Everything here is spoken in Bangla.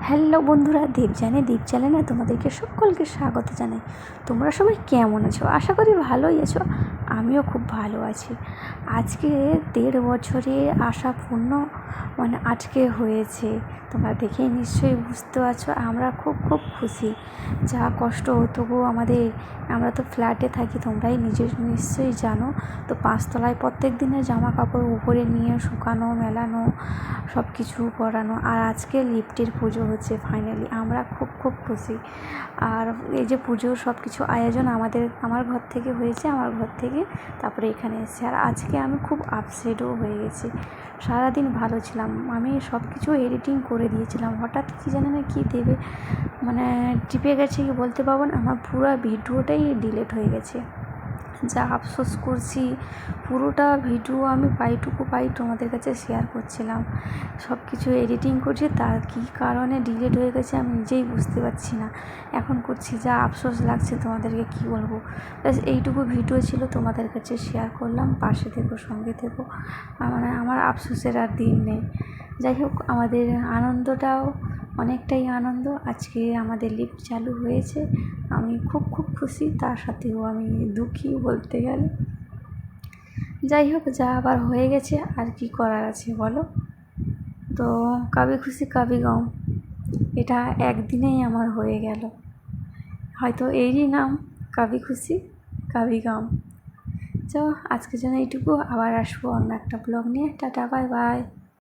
হ্যালো বন্ধুরা, দীপ চ্যানেলে তোমাদেরকে সকলকে স্বাগত জানাই। তোমরা সবাই কেমন আছো? আশা করি ভালোই আছো। আমিও খুব ভালো আছি। আজকে 1.5 বছরে আশা পূর্ণ আজকে হয়েছে। তোমরা দেখেই নিশ্চয়ই বুঝতে পারছো আমরা খুব খুব খুশি। যা কষ্ট তবুও আমরা তো ফ্ল্যাটে থাকি, তোমরাই নিশ্চয়ই জানো। তো 5 তলায় প্রত্যেক দিনের জামা কাপড় উপরে নিয়ে শুকানো মেলানো সব কিছু করানো, আর আজকে লিফটের পুজো হচ্ছে। ফাইনালি আমরা খুব খুব খুশি। আর এই যে পুজোর সব কিছু আয়োজন আমার ঘর থেকে হয়েছে, আমার ঘর থেকে তারপরে এখানে এসেছে। আর আজকে আমি খুব আপসেটও হয়ে গেছি। সারাদিন ভালো ছিলাম, আমি সব কিছু এডিটিং করে দিয়েছিলাম, হঠাৎ কী জানি না কী দেবে টিপে গেছে কি বলতে পারবো না, আমার পুরো ভিডিওটাই ডিলিট হয়ে গেছে। যা আফসোস করছি, পুরোটা ভিডিও আমি পাইটুকু পাই তোমাদের কাছে শেয়ার করছিলাম। সব কিছু এডিটিং করছি, তার কী কারণে ডিলিট হয়ে গেছে আমি নিজেই বুঝতে পারছি না। এখন করছি, যা আফসোস লাগছে তোমাদেরকে কী বলবো। ব্যাস এইটুকু ভিডিও ছিল, তোমাদের কাছে শেয়ার করলাম। পাশে থেকো, সঙ্গে থেকো। আমার আফসোসের আর দিন নেই। যাই হোক, আমাদের আনন্দটাও অনেকটাই আনন্দ। আজকে আমাদের লিফট চালু হয়েছে, আমি খুব খুব খুশি, তার সাথেও আমি দুঃখী বলতে গেলে। যাই হোক, যা আবার হয়ে গেছে, আর কি করার আছে বলো। তো কাবি খুশি কাবি গম, এটা একদিনেই আমার হয়ে গেল। হয়তো এরই নাম কাবি খুশি কাবি গম। আজকের জন্য এইটুকু, আবার আসবো অন্য একটা ব্লগ নিয়ে। Tata, bye bye.